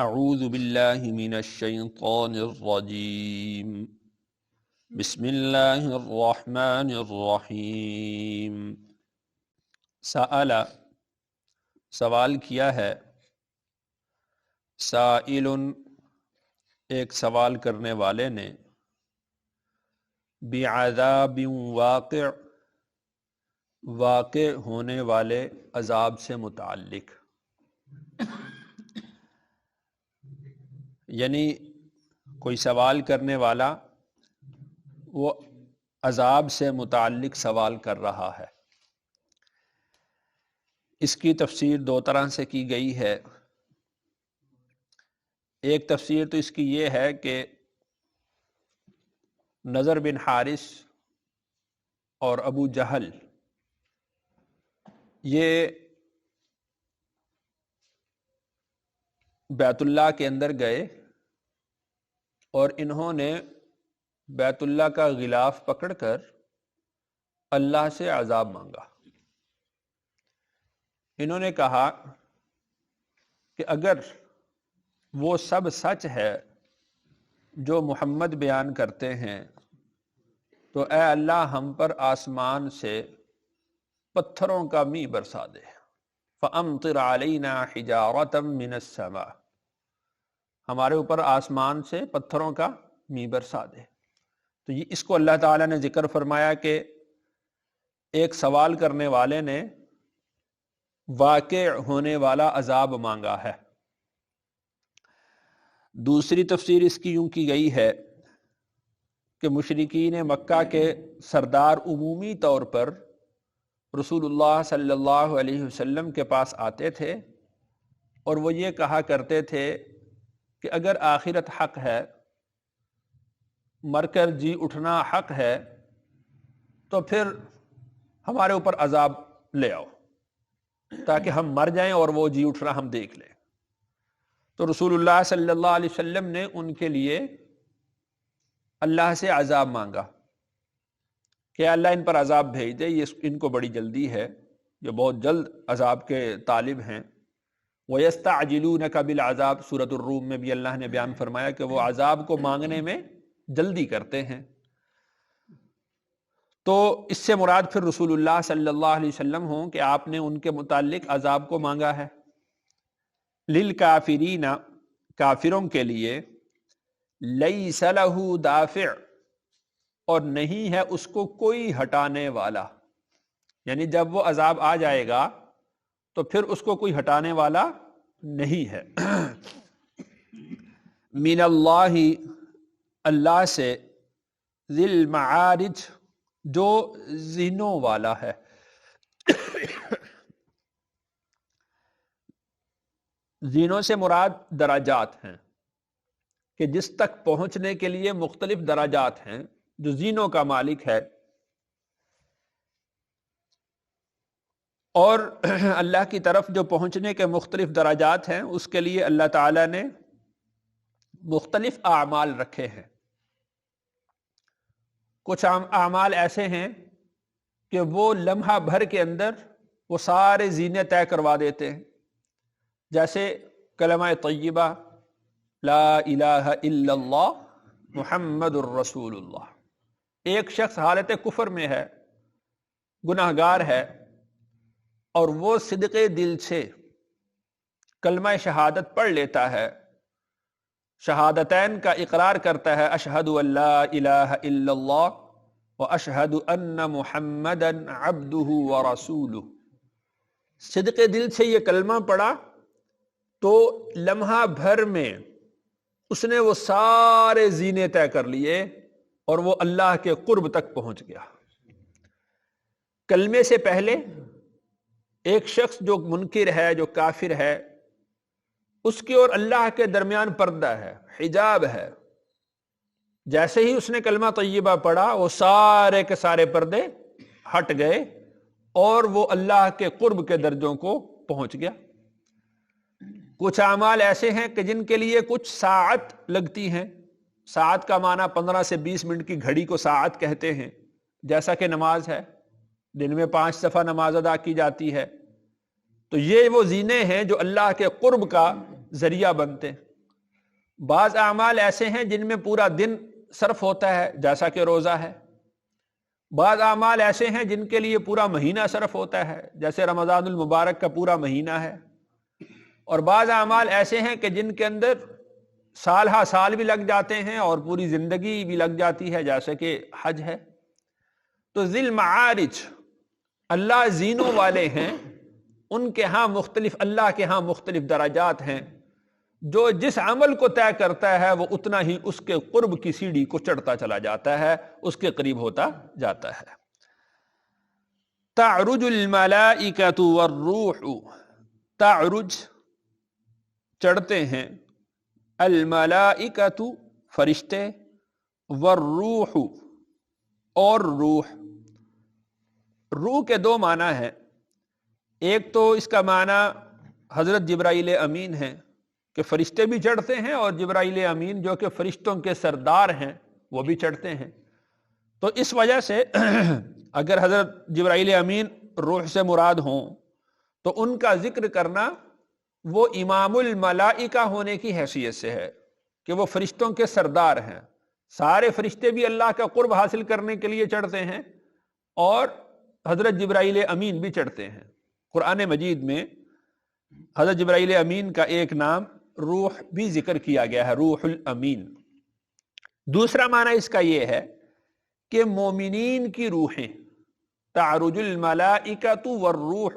اعوذ باللہ من الشیطان الرجیم بسم اللہ الرحمن الرحیم سأل سوال کیا ہے، سائل ایک سوال کرنے والے نے، بعذاب واقع واقع ہونے والے عذاب سے متعلق، یعنی کوئی سوال کرنے والا وہ عذاب سے متعلق سوال کر رہا ہے۔ اس کی تفسیر دو طرح سے کی گئی ہے۔ ایک تفسیر تو اس کی یہ ہے کہ نضر بن حارث اور ابو جہل یہ بیت اللہ کے اندر گئے اور انہوں نے بیت اللہ کا غلاف پکڑ کر اللہ سے عذاب مانگا۔ انہوں نے کہا کہ اگر وہ سب سچ ہے جو محمد بیان کرتے ہیں تو اے اللہ ہم پر آسمان سے پتھروں کا می برسا دے، فَأَمْطِرْ عَلَيْنَا حِجَارَةً مِّنَ السَّمَاءِ، ہمارے اوپر آسمان سے پتھروں کا می برسا دے۔ تو یہ اس کو اللہ تعالیٰ نے ذکر فرمایا کہ ایک سوال کرنے والے نے واقع ہونے والا عذاب مانگا ہے۔ دوسری تفسیر اس کی یوں کی گئی ہے کہ مشرکین مکہ کے سردار عمومی طور پر رسول اللہ صلی اللہ علیہ وسلم کے پاس آتے تھے اور وہ یہ کہا کرتے تھے کہ اگر آخرت حق ہے، مر کر جی اٹھنا حق ہے، تو پھر ہمارے اوپر عذاب لے آؤ تاکہ ہم مر جائیں اور وہ جی اٹھنا ہم دیکھ لیں۔ تو رسول اللہ صلی اللہ علیہ وسلم نے ان کے لیے اللہ سے عذاب مانگا کہ اللہ ان پر عذاب بھیج دے، یہ ان کو بڑی جلدی ہے، جو بہت جلد عذاب کے طالب ہیں۔ وَيَسْتَعْجِلُونَكَ بِالْعَذَابِ، سورۃ الروم میں بھی اللہ نے بیان فرمایا کہ وہ عذاب کو مانگنے میں جلدی کرتے ہیں۔ تو اس سے مراد پھر رسول اللہ صلی اللہ علیہ وسلم ہوں کہ آپ نے ان کے متعلق عذاب کو مانگا ہے۔ لِلْكَافِرِينَ، کافروں کے لیے، لَيْسَ لَهُ دَافِعٌ، اور نہیں ہے اس کو کوئی ہٹانے والا، یعنی جب وہ عذاب آ جائے گا تو پھر اس کو کوئی ہٹانے والا نہیں ہے۔ من اللہ، اللہ سے، ذی المعارج، جو زینوں والا ہے۔ زینوں سے مراد درجات ہیں کہ جس تک پہنچنے کے لیے مختلف درجات ہیں، جو زینوں کا مالک ہے۔ اور اللہ کی طرف جو پہنچنے کے مختلف درجات ہیں، اس کے لیے اللہ تعالیٰ نے مختلف اعمال رکھے ہیں۔ کچھ اعمال ایسے ہیں کہ وہ لمحہ بھر کے اندر وہ سارے زینے طے کروا دیتے ہیں، جیسے کلمہ طیبہ لا الہ الا اللہ محمد الرسول اللہ۔ ایک شخص حالت کفر میں ہے، گناہگار ہے، اور وہ صدق دل سے کلمہ شہادت پڑھ لیتا ہے، شہادتین کا اقرار کرتا ہے، اشہد ان لا الہ الا اللہ واشہد ان محمدا عبدہ ورسولہ، صدق دل سے یہ کلمہ پڑھا تو لمحہ بھر میں اس نے وہ سارے زینے طے کر لیے اور وہ اللہ کے قرب تک پہنچ گیا۔ کلمے سے پہلے ایک شخص جو منکر ہے، جو کافر ہے، اس کی اور اللہ کے درمیان پردہ ہے، حجاب ہے۔ جیسے ہی اس نے کلمہ طیبہ پڑھا، وہ سارے کے سارے پردے ہٹ گئے اور وہ اللہ کے قرب کے درجوں کو پہنچ گیا۔ کچھ اعمال ایسے ہیں کہ جن کے لیے کچھ ساعت لگتی ہیں، ساعت کا معنی 15 سے 20 منٹ کی گھڑی کو ساعت کہتے ہیں، جیسا کہ نماز ہے، دن میں 5 دفعہ نماز ادا کی جاتی ہے۔ تو یہ وہ زینے ہیں جو اللہ کے قرب کا ذریعہ بنتے ہیں۔ بعض اعمال ایسے ہیں جن میں پورا دن صرف ہوتا ہے جیسا کہ روزہ ہے، بعض اعمال ایسے ہیں جن کے لیے پورا مہینہ صرف ہوتا ہے جیسے رمضان المبارک کا پورا مہینہ ہے، اور بعض اعمال ایسے ہیں کہ جن کے اندر سال ہا سال بھی لگ جاتے ہیں اور پوری زندگی بھی لگ جاتی ہے جیسے کہ حج ہے۔ تو ذی المعارج اللہ زینوں والے ہیں، ان کے ہاں مختلف، اللہ کے ہاں مختلف درجات ہیں، جو جس عمل کو طے کرتا ہے وہ اتنا ہی اس کے قرب کی سیڑھی کو چڑھتا چلا جاتا ہے، اس کے قریب ہوتا جاتا ہے۔ تعرج الملائکۃ والروح، تعرج چڑھتے ہیں، الملائکۃ فرشتے، والروح اور روح۔ روح کے دو معنی ہیں، ایک تو اس کا معنی حضرت جبرائیل امین ہے کہ فرشتے بھی چڑھتے ہیں، اور جبرائیل امین جو کہ فرشتوں کے سردار ہیں وہ بھی چڑھتے ہیں۔ تو اس وجہ سے اگر حضرت جبرائیل امین روح سے مراد ہوں تو ان کا ذکر کرنا وہ امام الملائکہ ہونے کی حیثیت سے ہے کہ وہ فرشتوں کے سردار ہیں۔ سارے فرشتے بھی اللہ کا قرب حاصل کرنے کے لیے چڑھتے ہیں، اور حضرت جبرائیل امین بھی چڑھتے ہیں۔ قرآن مجید میں حضرت جبرائیل امین کا ایک نام روح بھی ذکر کیا گیا ہے، روح الامین۔ دوسرا معنی اس کا یہ ہے کہ مومنین کی روحیں، تعرج الملائکۃ والروح،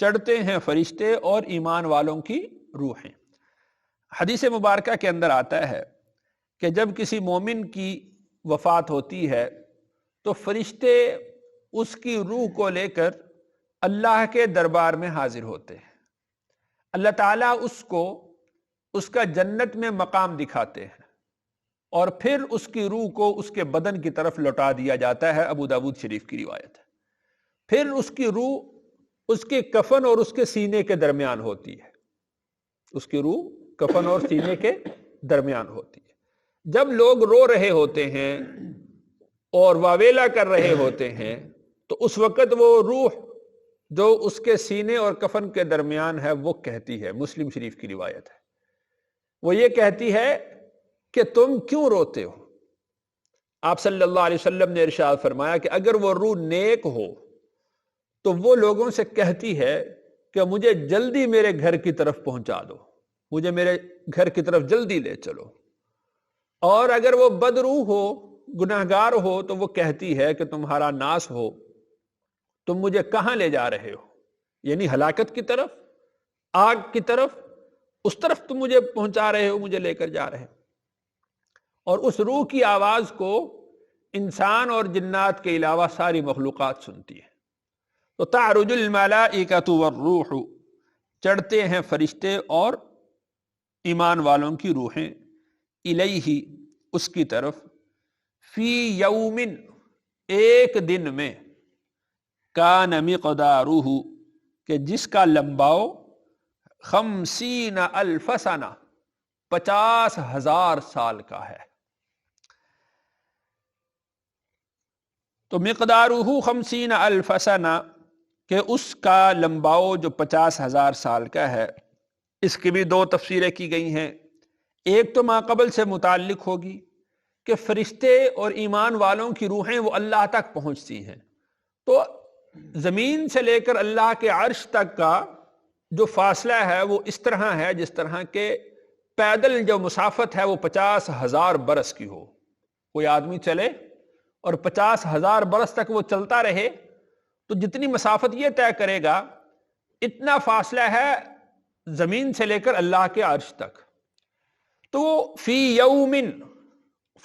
چڑھتے ہیں فرشتے اور ایمان والوں کی روحیں۔ حدیث مبارکہ کے اندر آتا ہے کہ جب کسی مومن کی وفات ہوتی ہے تو فرشتے اس کی روح کو لے کر اللہ کے دربار میں حاضر ہوتے ہیں۔ اللہ تعالیٰ اس کو اس کا جنت میں مقام دکھاتے ہیں، اور پھر اس کی روح کو اس کے بدن کی طرف لوٹا دیا جاتا ہے، ابو داؤد شریف کی روایت ہے۔ پھر اس کی روح اس کے کفن اور اس کے سینے کے درمیان ہوتی ہے، اس کی روح کفن اور سینے کے درمیان ہوتی ہے۔ جب لوگ رو رہے ہوتے ہیں اور واویلا کر رہے ہوتے ہیں تو اس وقت وہ روح جو اس کے سینے اور کفن کے درمیان ہے وہ کہتی ہے، مسلم شریف کی روایت ہے، وہ یہ کہتی ہے کہ تم کیوں روتے ہو؟ آپ صلی اللہ علیہ وسلم نے ارشاد فرمایا کہ اگر وہ روح نیک ہو تو وہ لوگوں سے کہتی ہے کہ مجھے جلدی میرے گھر کی طرف پہنچا دو، مجھے میرے گھر کی طرف جلدی لے چلو۔ اور اگر وہ بد روح ہو، گناہگار ہو، تو وہ کہتی ہے کہ تمہارا ناس ہو، تم مجھے کہاں لے جا رہے ہو؟ یعنی ہلاکت کی طرف، آگ کی طرف، اس طرف تم مجھے پہنچا رہے ہو، مجھے لے کر جا رہے ہو۔ اور اس روح کی آواز کو انسان اور جنات کے علاوہ ساری مخلوقات سنتی ہے۔ تو تعرج الملائکۃ والروح، چڑھتے ہیں فرشتے اور ایمان والوں کی روحیں، الیہ، اس کی طرف، فی یومن، ایک دن میں، کان مقدارہ، کہ جس کا لمباؤ 50,000 سنہ، 50,000 سال کا ہے۔ تو مقدارہ 50,000 سنہ، کہ اس کا لمباؤ جو 50,000 سال کا ہے، اس کی بھی دو تفسیریں کی گئی ہیں۔ ایک تو ماقبل سے متعلق ہوگی کہ فرشتے اور ایمان والوں کی روحیں وہ اللہ تک پہنچتی ہیں، تو زمین سے لے کر اللہ کے عرش تک کا جو فاصلہ ہے وہ اس طرح ہے جس طرح کہ پیدل جو مسافت ہے وہ 50,000 برس کی ہو۔ کوئی آدمی چلے اور 50,000 برس تک وہ چلتا رہے تو جتنی مسافت یہ طے کرے گا اتنا فاصلہ ہے زمین سے لے کر اللہ کے عرش تک۔ تو فی یومن،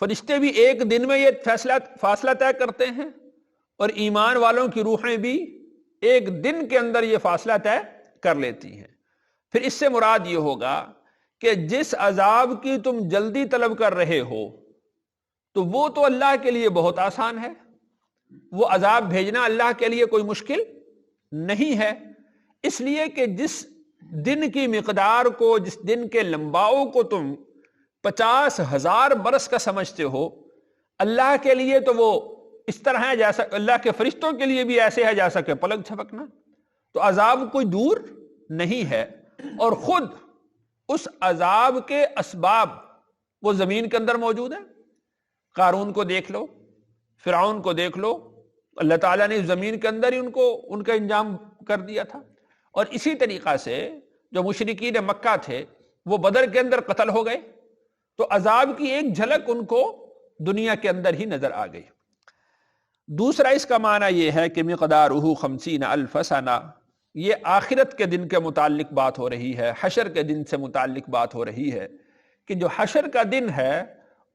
فرشتے بھی ایک دن میں یہ فاصلہ طے کرتے ہیں، اور ایمان والوں کی روحیں بھی ایک دن کے اندر یہ فاصلہ طے کر لیتی ہیں۔ پھر اس سے مراد یہ ہوگا کہ جس عذاب کی تم جلدی طلب کر رہے ہو تو وہ تو اللہ کے لیے بہت آسان ہے، وہ عذاب بھیجنا اللہ کے لیے کوئی مشکل نہیں ہے، اس لیے کہ جس دن کی مقدار کو، جس دن کے لمباؤ کو تم 50,000 برس کا سمجھتے ہو، اللہ کے لیے تو وہ اس طرح ہے جیسا، اللہ کے فرشتوں کے لیے بھی ایسے ہے جیسا کہ پلک جھپکنا۔ تو عذاب کوئی دور نہیں ہے، اور خود اس عذاب کے اسباب وہ زمین کے اندر موجود ہے. قارون کو دیکھ لو، فرعون کو دیکھ لو، اللہ تعالیٰ نے زمین کے اندر ہی ان کا انجام کر دیا تھا. اور اسی طریقہ سے جو مشرکین مکہ تھے وہ بدر کے اندر قتل ہو گئے، تو عذاب کی ایک جھلک ان کو دنیا کے اندر ہی نظر آ گئی. دوسرا اس کا معنی یہ ہے کہ مقدارہ 50,000 سنہ، یہ آخرت کے دن کے متعلق بات ہو رہی ہے، حشر کے دن سے متعلق بات ہو رہی ہے کہ جو حشر کا دن ہے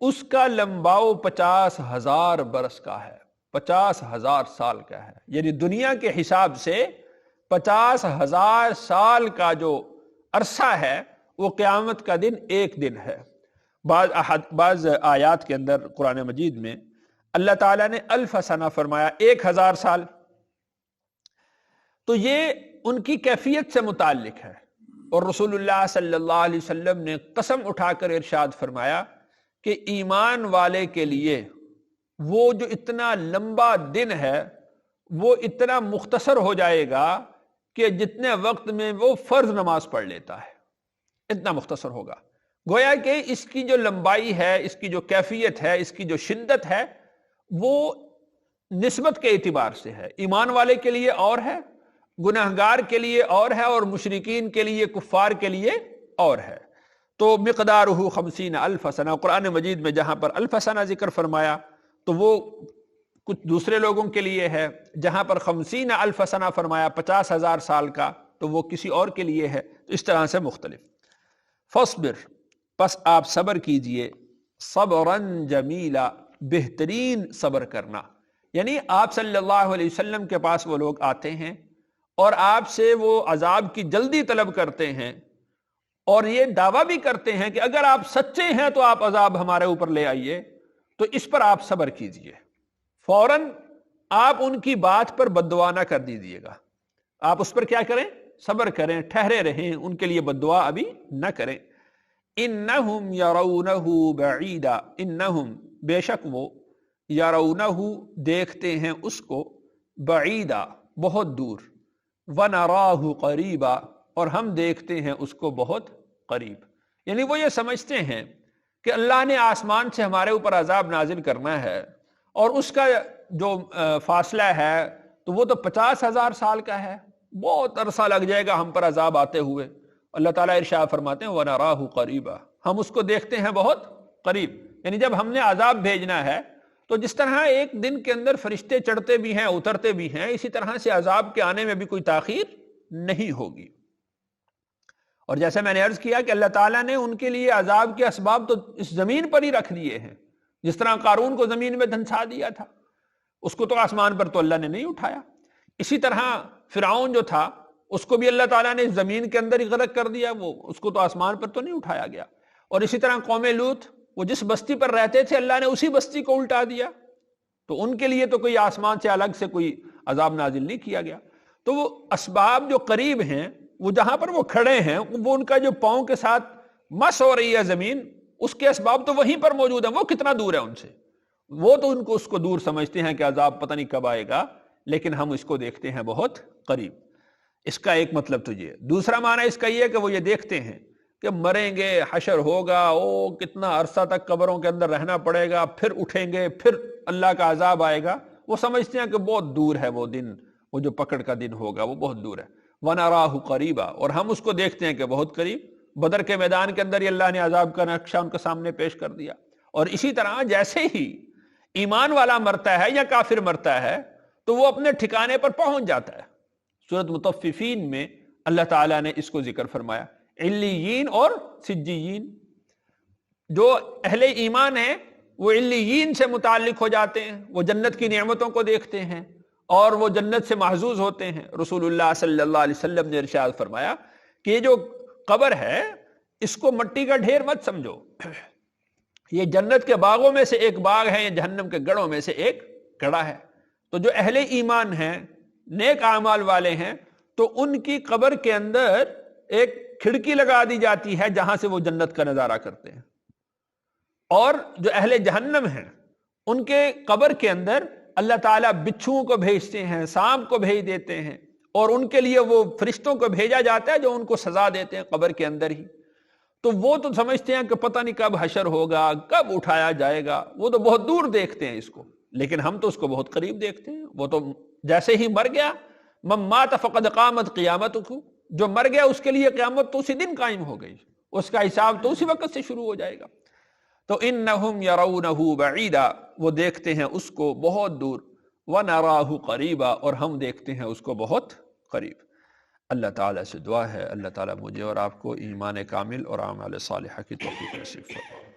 اس کا لمباؤ 50,000 برس کا ہے، 50,000 سال کا ہے. یعنی دنیا کے حساب سے 50,000 سال کا جو عرصہ ہے وہ قیامت کا دن ایک دن ہے. بعض آیات کے اندر قرآن مجید میں اللہ تعالیٰ نے 1000 سنہ فرمایا، 1000 سال. تو یہ ان کی کیفیت سے متعلق ہے. اور رسول اللہ صلی اللہ علیہ وسلم نے قسم اٹھا کر ارشاد فرمایا کہ ایمان والے کے لیے وہ جو اتنا لمبا دن ہے وہ اتنا مختصر ہو جائے گا کہ جتنے وقت میں وہ فرض نماز پڑھ لیتا ہے اتنا مختصر ہوگا. گویا کہ اس کی جو لمبائی ہے، اس کی جو کیفیت ہے، اس کی جو شدت ہے وہ نسبت کے اعتبار سے ہے. ایمان والے کے لیے اور ہے، گناہگار کے لیے اور ہے، اور مشرکین کے لیے، کفار کے لیے اور ہے. تو مقدارہ 50,000 سنہ، قرآن مجید میں جہاں پر 1000 سنہ ذکر فرمایا تو وہ کچھ دوسرے لوگوں کے لیے ہے، جہاں پر 50,000 سنہ فرمایا 50,000 سال کا تو وہ کسی اور کے لیے ہے. تو اس طرح سے مختلف. فاصبر، پس آپ صبر کیجئے، صبراً جمیلا، بہترین صبر کرنا. یعنی آپ صلی اللہ علیہ وسلم کے پاس وہ لوگ آتے ہیں اور آپ سے وہ عذاب کی جلدی طلب کرتے ہیں اور یہ دعویٰ بھی کرتے ہیں کہ اگر آپ سچے ہیں تو آپ عذاب ہمارے اوپر لے آئیے، تو اس پر آپ صبر کیجئے. فوراً آپ ان کی بات پر بد دعا نہ کر دیجیے گا، آپ اس پر کیا کریں؟ صبر کریں، ٹھہرے رہیں، ان کے لیے بد دعا ابھی نہ کریں. انہم یرونہ بعیدا، انہم بے شک وہ، یرونہ دیکھتے ہیں اس کو، بعیدا بہت دور، ونراہ قریبا اور ہم دیکھتے ہیں اس کو بہت قریب. یعنی وہ یہ سمجھتے ہیں کہ اللہ نے آسمان سے ہمارے اوپر عذاب نازل کرنا ہے اور اس کا جو فاصلہ ہے تو وہ تو 50,000 سال کا ہے، بہت عرصہ لگ جائے گا ہم پر عذاب آتے ہوئے. اللہ تعالیٰ ارشاد فرماتے ہیں وَنَرَاهُ قَرِيبًا، ہم اس کو دیکھتے ہیں بہت قریب. یعنی جب ہم نے عذاب بھیجنا ہے تو جس طرح ایک دن کے اندر فرشتے چڑھتے بھی ہیں اترتے بھی ہیں، اسی طرح سے عذاب کے آنے میں بھی کوئی تاخیر نہیں ہوگی. اور جیسے میں نے عرض کیا کہ اللہ تعالیٰ نے ان کے لیے عذاب کے اسباب تو اس زمین پر ہی رکھ دیے ہیں. جس طرح قارون کو زمین میں دھنسا دیا تھا، اس کو تو آسمان پر تو اللہ نے نہیں اٹھایا. اسی طرح فرعون جو تھا اس کو بھی اللہ تعالیٰ نے زمین کے اندر ہی غرق کر دیا، وہ اس کو تو آسمان پر تو نہیں اٹھایا گیا. اور اسی طرح قوم لوط، وہ جس بستی پر رہتے تھے اللہ نے اسی بستی کو الٹا دیا، تو ان کے لیے تو کوئی آسمان سے الگ سے کوئی عذاب نازل نہیں کیا گیا. تو وہ اسباب جو قریب ہیں، وہ جہاں پر وہ کھڑے ہیں، وہ ان کا جو پاؤں کے ساتھ مس ہو رہی ہے زمین، اس کے اسباب تو وہیں پر موجود ہیں. وہ کتنا دور ہے ان سے؟ وہ تو ان کو اس کو دور سمجھتے ہیں کہ عذاب پتہ نہیں کب آئے گا، لیکن ہم اس کو دیکھتے ہیں بہت قریب. اس کا ایک مطلب تو یہ. دوسرا معنی اس کا یہ کہ وہ یہ دیکھتے ہیں کہ مریں گے، حشر ہوگا، کتنا عرصہ تک قبروں کے اندر رہنا پڑے گا، پھر اٹھیں گے، پھر اللہ کا عذاب آئے گا. وہ سمجھتے ہیں کہ بہت دور ہے وہ دن، وہ جو پکڑ کا دن ہوگا وہ بہت دور ہے. وَنَرَاهُ قَرِيبًا، اور ہم اس کو دیکھتے ہیں کہ بہت قریب. بدر کے میدان کے اندر ہی اللہ نے عذاب کا نقشہ ان کے سامنے پیش کر دیا. اور اسی طرح جیسے ہی ایمان والا مرتا ہے یا کافر مرتا ہے تو وہ اپنے ٹھکانے پر پہنچ جاتا ہے. سورۃ مطففین میں اللہ تعالیٰ نے اس کو ذکر فرمایا. علیین اور سجیین، جو اہل ایمان ہیں وہ علیین سے متعلق ہو جاتے ہیں، وہ جنت کی نعمتوں کو دیکھتے ہیں اور وہ جنت سے محظوظ ہوتے ہیں. رسول اللہ صلی اللہ علیہ وسلم نے ارشاد فرمایا کہ یہ جو قبر ہے اس کو مٹی کا ڈھیر مت سمجھو، یہ جنت کے باغوں میں سے ایک باغ ہے، یہ جہنم کے گڑھوں میں سے ایک گڑھا ہے. تو جو اہل ایمان ہیں، نیک اعمال والے ہیں، تو ان کی قبر کے اندر ایک کھڑکی لگا دی جاتی ہے جہاں سے وہ جنت کا نظارہ کرتے ہیں. اور جو اہل جہنم ہیں ان کے قبر کے اندر اللہ تعالیٰ بچھوؤں کو بھیجتے ہیں، سانپ کو بھیج دیتے ہیں، اور ان کے لیے وہ فرشتوں کو بھیجا جاتا ہے جو ان کو سزا دیتے ہیں قبر کے اندر ہی. تو وہ تو سمجھتے ہیں کہ پتہ نہیں کب حشر ہوگا، کب اٹھایا جائے گا، وہ تو بہت دور دیکھتے ہیں اس کو، لیکن ہم تو اس کو بہت قریب دیکھتے ہیں۔ وہ تو جیسے ہی مر گیا، من مات فقد قامت قیامتہ، جو مر گیا اس کے لیے قیامت تو اسی دن قائم ہو گئی، اس کا حساب تو اسی وقت سے شروع ہو جائے گا۔ تو انہم یرونہ بعیدا، وہ دیکھتے ہیں اس کو بہت دور، ونراہ قریبا، اور ہم دیکھتے ہیں اس کو بہت قریب۔ اللہ تعالیٰ سے دعا ہے اللہ تعالیٰ مجھے اور آپ کو ایمان کامل اور اعمال صالحہ کی توفیق نصیب فرمائے۔